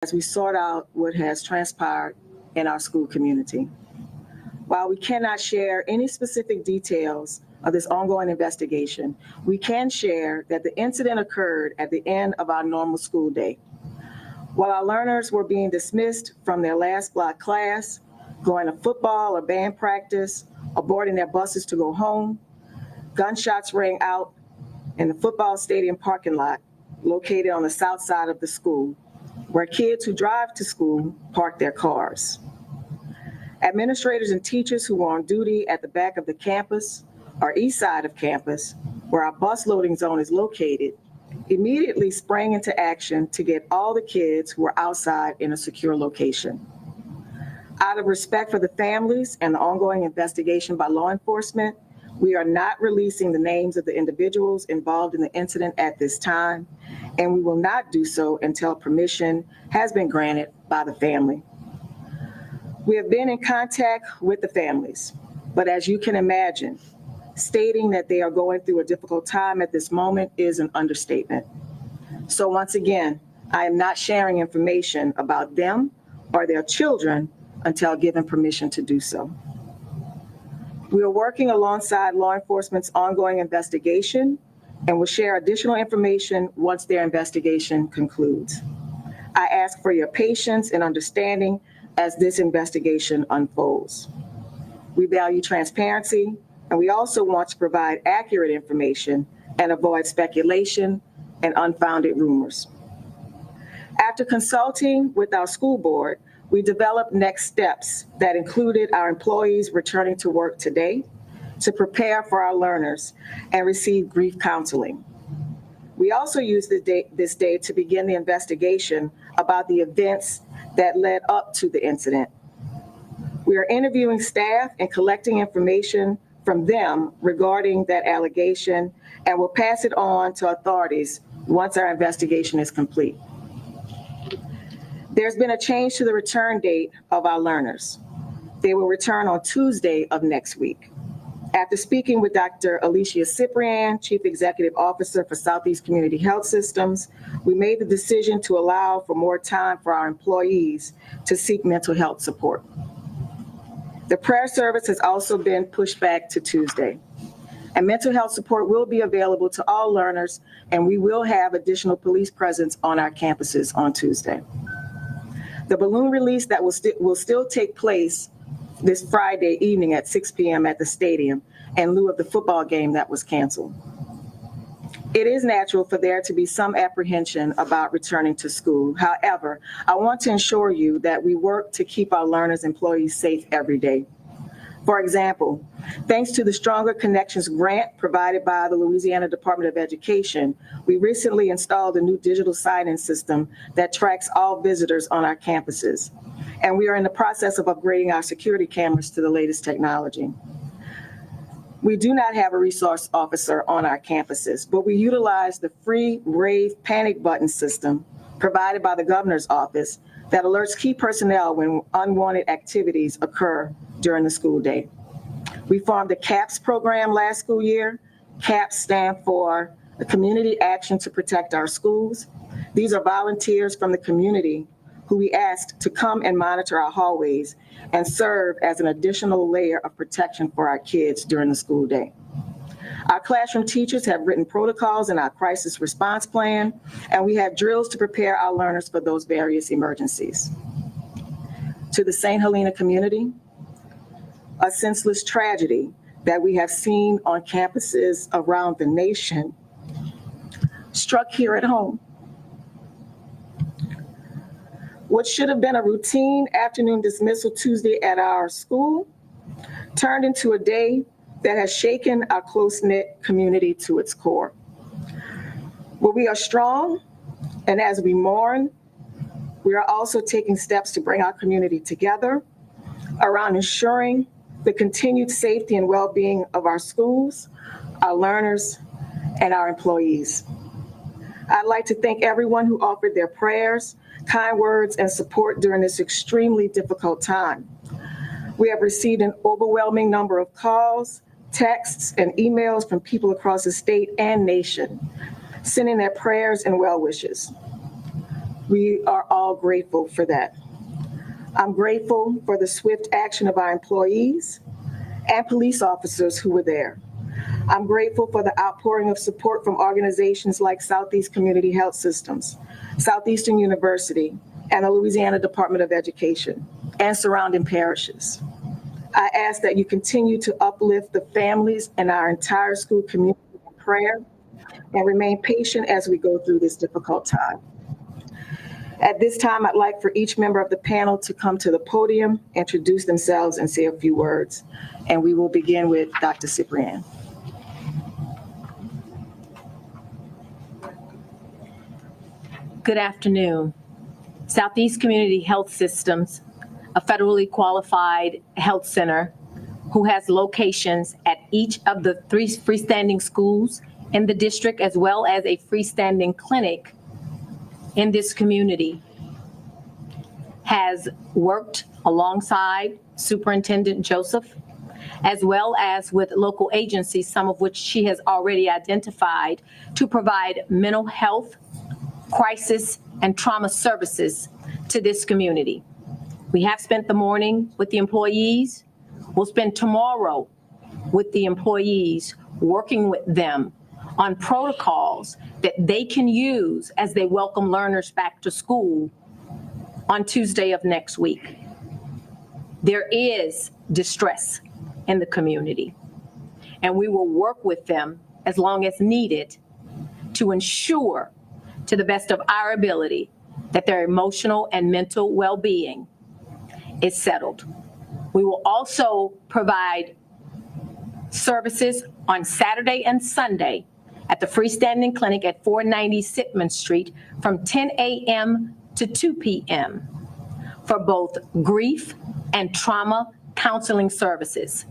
as we sort out what has transpired in our school community. While we cannot share any specific details of this ongoing investigation, we can share that the incident occurred at the end of our normal school day. While our learners were being dismissed from their last block class, going to football or band practice, or boarding their buses to go home, gunshots rang out in the football stadium parking lot located on the south side of the school, where kids who drive to school park their cars. Administrators and teachers who were on duty at the back of the campus or east side of campus, where our bus loading zone is located, immediately sprang into action to get all the kids who were outside in a secure location. Out of respect for the families and the ongoing investigation by law enforcement, we are not releasing the names of the individuals involved in the incident at this time, and we will not do so until permission has been granted by the family. We have been in contact with the families, but as you can imagine, stating that they are going through a difficult time at this moment is an understatement. So once again, I am not sharing information about them or their children until given permission to do so. We are working alongside law enforcement's ongoing investigation and will share additional information once their investigation concludes. I ask for your patience and understanding as this investigation unfolds. We value transparency, and we also want to provide accurate information and avoid speculation and unfounded rumors. After consulting with our school board, we developed next steps that included our employees returning to work today to prepare for our learners and receive grief counseling. We also used this day to begin the investigation about the events that led up to the incident. We are interviewing staff and collecting information from them regarding that allegation, and will pass it on to authorities once our investigation is complete. There's been a change to the return date of our learners. They will return on Tuesday of next week. After speaking with Dr. Alicia Cyprian, Chief Executive Officer for Southeast Community Health Systems, we made the decision to allow for more time for our employees to seek mental health support. The prayer service has also been pushed back to Tuesday, and mental health support will be available to all learners, and we will have additional police presence on our campuses on Tuesday. The balloon release that will still take place this Friday evening at 6 p.m. at the stadium in lieu of the football game that was canceled. It is natural for there to be some apprehension about returning to school. However, I want to ensure you that we work to keep our learners and employees safe every day. For example, thanks to the Stronger Connections grant provided by the Louisiana Department of Education, we recently installed a new digital sign-in system that tracks all visitors on our campuses. And we are in the process of upgrading our security cameras to the latest technology. We do not have a resource officer on our campuses, but we utilize the free Rave panic button system provided by the governor's office that alerts key personnel when unwanted activities occur during the school day. We formed a CAPS program last school year. CAPS stand for the Community Action to Protect Our Schools. These are volunteers from the community who we asked to come and monitor our hallways and serve as an additional layer of protection for our kids during the school day. Our classroom teachers have written protocols in our crisis response plan, and we have drills to prepare our learners for those various emergencies. To the St. Helena community, a senseless tragedy that we have seen on campuses around the nation struck here at home. What should have been a routine afternoon dismissal Tuesday at our school turned into a day that has shaken our close-knit community to its core. But we are strong, and as we mourn, we are also taking steps to bring our community together around ensuring the continued safety and well-being of our schools, our learners, and our employees. I'd like to thank everyone who offered their prayers, kind words, and support during this extremely difficult time. We have received an overwhelming number of calls, texts, and emails from people across the state and nation, sending their prayers and well wishes. We are all grateful for that. I'm grateful for the swift action of our employees and police officers who were there. I'm grateful for the outpouring of support from organizations like Southeast Community Health Systems, Southeastern University, and the Louisiana Department of Education, and surrounding parishes. I ask that you continue to uplift the families and our entire school community in prayer and remain patient as we go through this difficult time. At this time, I'd like for each member of the panel to come to the podium, introduce themselves, and say a few words. And we will begin with Dr. Cyprian. Good afternoon. Southeast Community Health Systems, a federally qualified health center who has locations at each of the 3 freestanding schools in the district, as well as a freestanding clinic in this community, has worked alongside Superintendent Joseph, as well as with local agencies, some of which she has already identified, to provide mental health, crisis, and trauma services to this community. We have spent the morning with the employees. We'll spend tomorrow with the employees, working with them on protocols that they can use as they welcome learners back to school on Tuesday of next week. There is distress in the community, and we will work with them as long as needed to ensure, to the best of our ability, that their emotional and mental well-being is settled. We will also provide services on Saturday and Sunday at the freestanding clinic at 490 Sitman Street from 10 a.m. to 2 p.m. for both grief and trauma counseling services.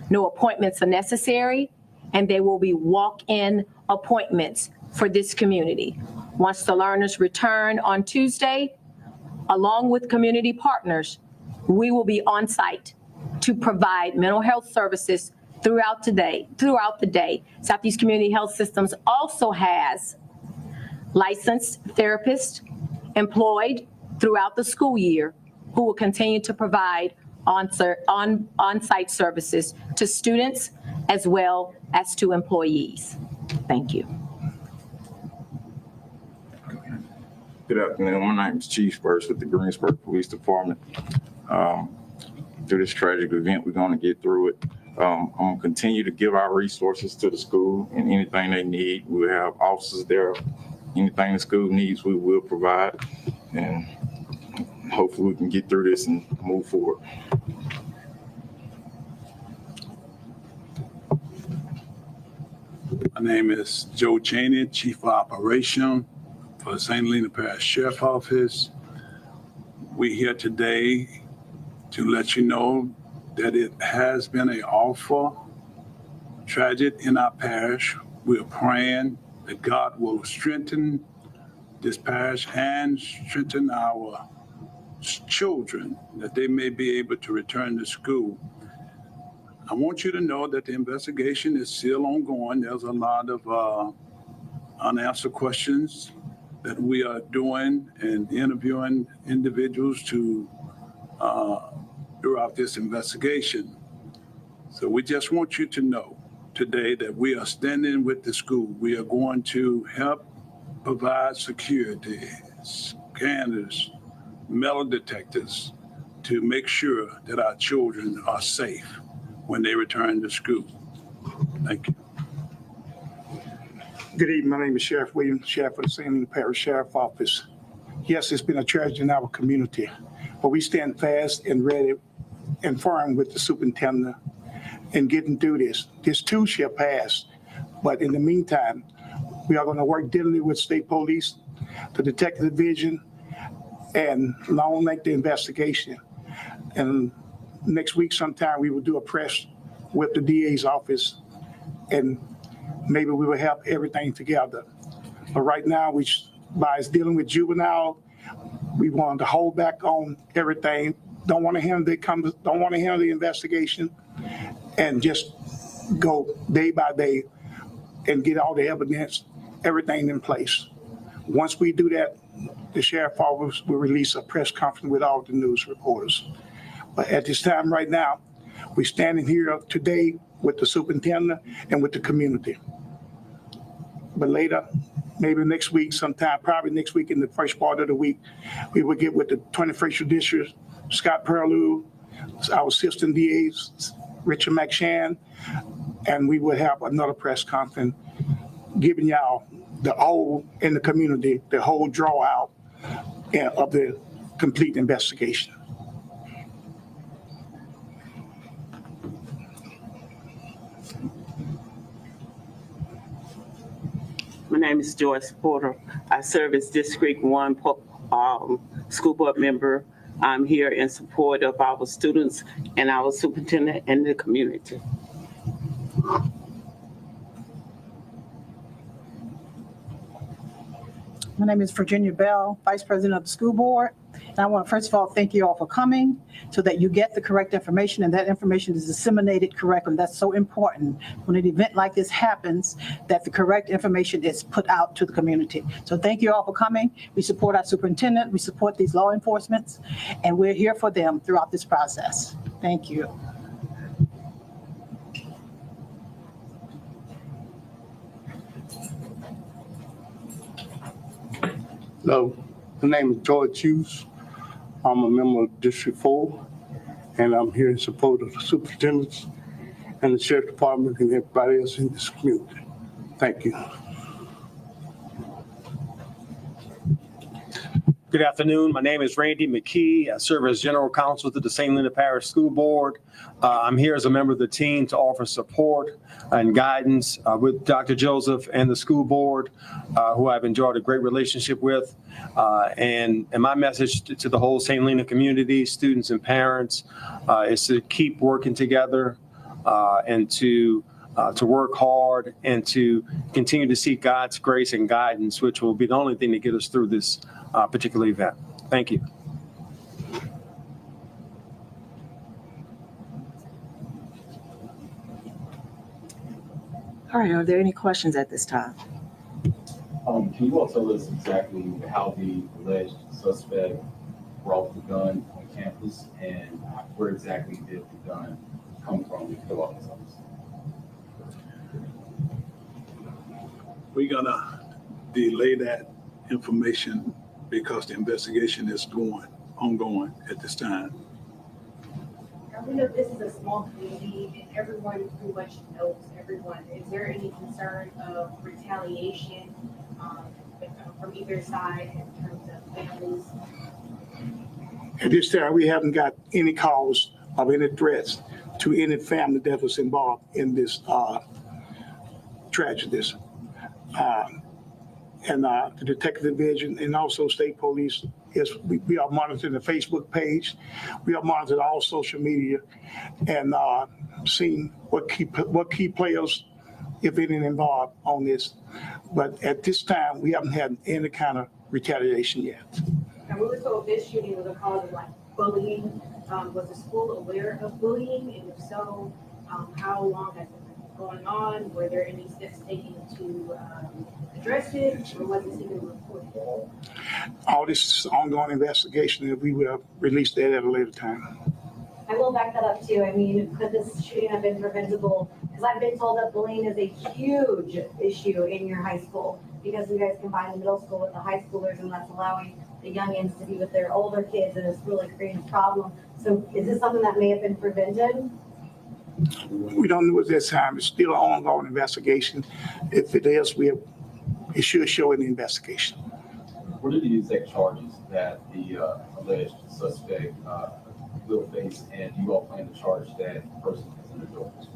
No appointments are necessary, and they will be walk-in appointments for this community. Once the learners return on Tuesday, along with community partners, we will be on site to provide mental health services throughout the day. Southeast Community Health Systems also has licensed therapists employed throughout the school year who will continue to provide on-site services to students as well as to employees. Thank you. Good afternoon. My name is Chief Spurs with the Greensburg Police Department. Through this tragic event, we're going to get through it. I'm going to continue to give our resources to the school and anything they need. We'll have officers there. Anything the school needs, we will provide. And hopefully we can get through this and move forward. My name is Joe Cheney, Chief of Operation for the St. Helena Parish Sheriff's Office. We're here today to let you know that it has been an awful tragedy in our parish. We're praying that God will strengthen this parish and strengthen our children, that they may be able to return to school. I want you to know that the investigation is still ongoing. There's a lot of unanswered questions that we are doing and interviewing individuals to throughout this investigation. So we just want you to know today that we are standing with the school. We are going to help provide security, scanners, metal detectors to make sure that our children are safe when they return to school. Thank you. Good evening. My name is Sheriff Williams, Sheriff of the St. Helena Parish Sheriff's Office. Yes, it's been a tragedy in our community, but we stand fast and ready and firm with the superintendent in getting through this. This too shall pass, but in the meantime, we are going to work diligently with state police, the detective division, and long make the investigation. And next week sometime we will do a press with the DA's office, and maybe we will have everything together. But right now, by dealing with juvenile, we want to hold back on everything. Don't want to handle the investigation, and just go day by day and get all the evidence, everything in place. Once we do that, the sheriff office will release a press conference with all the news reporters. But at this time right now, we're standing here today with the superintendent and with the community. But later, maybe next week, sometime, probably next week in the first part of the week, we will get with the 21st District, Scott Perlew, our assistant DAs, Richard McShann, and we will have another press conference giving y'all the whole, in the community, the whole draw out of the complete investigation. My name is Joyce Porter. I serve as District 1 school board member. I'm here in support of our students and our superintendent and the community. My name is Virginia Bell, Vice President of the School Board. And I want to first of all thank you all for coming so that you get the correct information and that information is disseminated correctly. That's so important when an event like this happens, that the correct information is put out to the community. So thank you all for coming. We support our superintendent, we support these law enforcement, and we're here for them throughout this process. Thank you. Hello, my name is George Hughes. I'm a member of District 4, and I'm here in support of the superintendents and the sheriff department and everybody else in this community. Thank you. Good afternoon. My name is Randy McKee. I serve as General Counsel to the St. Helena Parish School Board. I'm here as a member of the team to offer support and guidance with Dr. Joseph and the school board, who I've enjoyed a great relationship with. And my message to the whole St. Helena community, students and parents, is to keep working together and to work hard and to continue to seek God's grace and guidance, which will be the only thing to get us through this particular event. Thank you. All right, are there any questions at this time? Can you all tell us exactly how the alleged suspect brought the gun on campus and where exactly did the gun come from to fill out this office? We're gonna delay that information because the investigation is ongoing at this time. We know this is a small community and everyone pretty much knows everyone. Is there any concern of retaliation from either side in terms of families? At this time, we haven't got any calls of any threats to any family that was involved in this tragedy. And the detective division and also state police we are monitoring the Facebook page. We are monitoring all social media and seeing what key players, if any, involved on this. But at this time, we haven't had any kind of retaliation yet. And we were told this shooting was a cause of like bullying. Was the school aware of bullying? And if so, how long has it been going on? Were there any steps taken to address it, or was this even reported? All this is ongoing investigation, and we will release that at a later time. I will back that up too. I mean, could this shooting have been preventable? Because I've been told that bullying is a huge issue in your high school because you guys combine the middle school with the high schoolers, and that's allowing the youngins to be with their older kids, and it's really creating a problem. So is this something that may have been prevented? We don't know at this time. It's still an ongoing investigation. If it is, it should show in the investigation. What are the exact charges that the alleged suspect will face, and do you all plan to charge that person as an adult?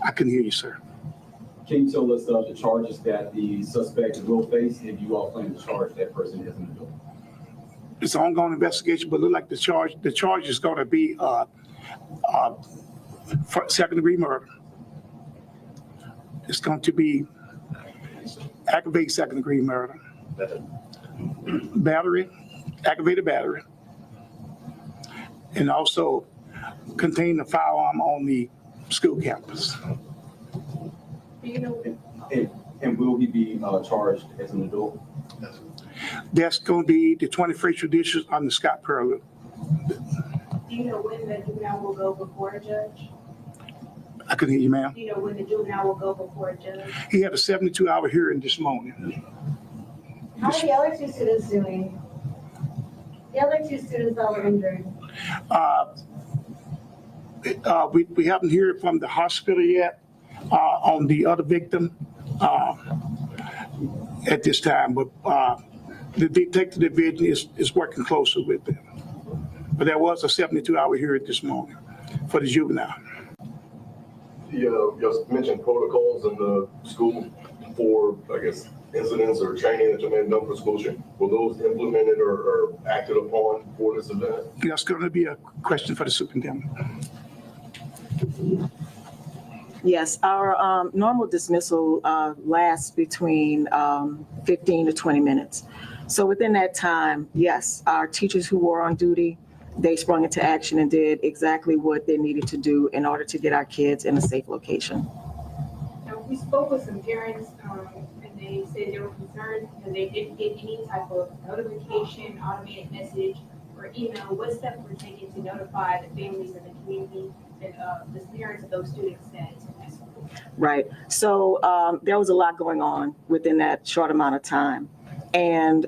I can hear you, sir. Can you tell us the charges that the suspect will face, and do you all plan to charge that person as an adult? It's an ongoing investigation, but look like the charge is going to be for second-degree murder. It's going to be aggravated second-degree murder, battery, aggravated battery, and also containing a firearm on the school campus. And will he be charged as an adult? That's going to be the 21st Judicial under Scott Perla. Do you know when the juvenile will go before a judge? I couldn't hear you, ma'am. Do you know when the juvenile will go before a judge? He had a 72-hour hearing this morning. How are the other two students doing? The other two students that were injured? We haven't heard from the hospital yet on the other victim at this time, but the detective division is working closer with them. But there was a 72-hour hearing this morning for the juvenile. You mentioned protocols in the school for, I guess, incidents or training that you may have done for school. Were those implemented or acted upon for this event? That's going to be a question for the superintendent. Yes, our normal dismissal lasts between 15 to 20 minutes. So within that time, yes, our teachers who were on duty, they sprung into action and did exactly what they needed to do in order to get our kids in a safe location. Now, we spoke with some parents, and they said they were concerned because they didn't get any type of notification, automated message, or email. What steps were taken to notify the families and the community and the parents of those students that attend that school? Right. So there was a lot going on within that short amount of time. And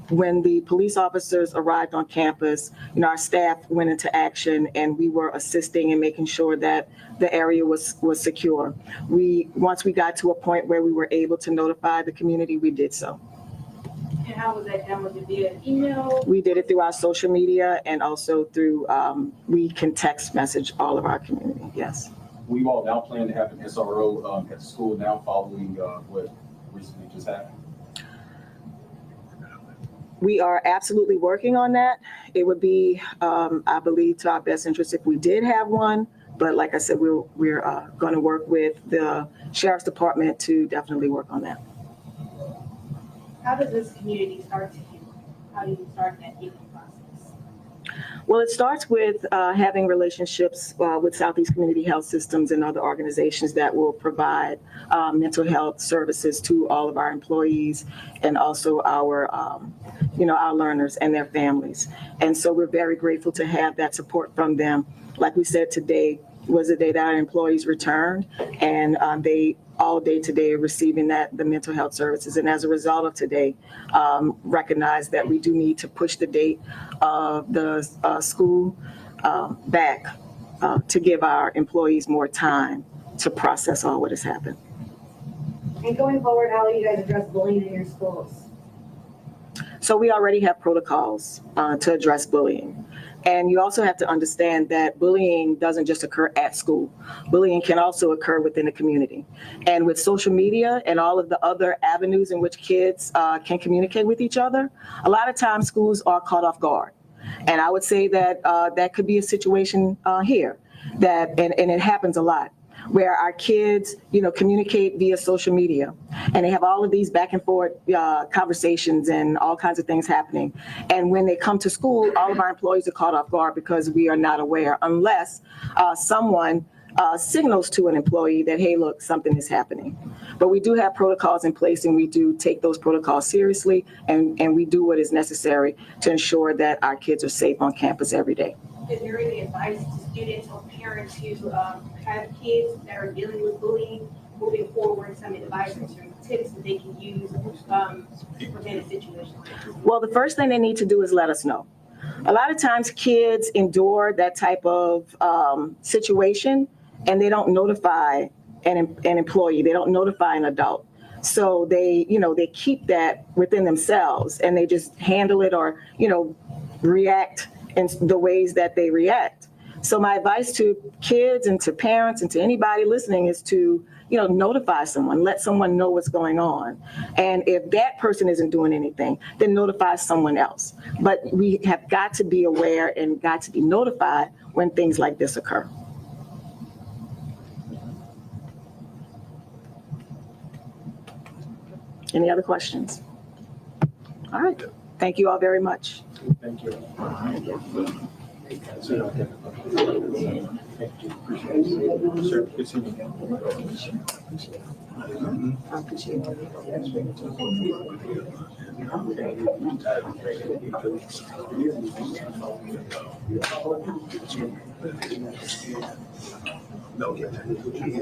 when the police officers arrived on campus, our staff went into action and we were assisting and making sure that the area was secure. Once we got to a point where we were able to notify the community, we did so. And how was that done? Was it via email? We did it through our social media and also through, we can text message all of our community, yes. We all now plan to have an SRO at the school now following what recently just happened. We are absolutely working on that. It would be, I believe, to our best interest if we did have one. But like I said, we're going to work with the Sheriff's Department to definitely work on that. How does this community start to heal? How do you start that healing process? Well, it starts with having relationships with Southeast Community Health Systems and other organizations that will provide mental health services to all of our employees and also our, our learners and their families. And so we're very grateful to have that support from them. Like we said, today was the day that our employees returned, and they all day today are receiving the mental health services. And as a result of today, recognize that we do need to push the date of the school back to give our employees more time to process all what has happened. And going forward, how will you guys address bullying in your schools? So we already have protocols to address bullying. And you also have to understand that bullying doesn't just occur at school. Bullying can also occur within the community. And with social media and all of the other avenues in which kids can communicate with each other, a lot of times schools are caught off guard. And I would say that that could be a situation here and it happens a lot, where our kids, communicate via social media, and they have all of these back and forth conversations and all kinds of things happening. And when they come to school, all of our employees are caught off guard because we are not aware, unless someone signals to an employee that, hey, look, something is happening. But we do have protocols in place, and we do take those protocols seriously, and we do what is necessary to ensure that our kids are safe on campus every day. Is there any advice to students or parents who have kids that are dealing with bullying moving forward, some advice or some tips that they can use to prevent a situation like this? Well, the first thing they need to do is let us know. A lot of times kids endure that type of situation and they don't notify an employee, they don't notify an adult. So they keep that within themselves and they just handle it or, react in the ways that they react. So my advice to kids and to parents and to anybody listening is to, notify someone, let someone know what's going on. And if that person isn't doing anything, then notify someone else. But we have got to be aware and got to be notified when things like this occur. Any other questions? All right. Thank you all very much. Thank you. No, yeah.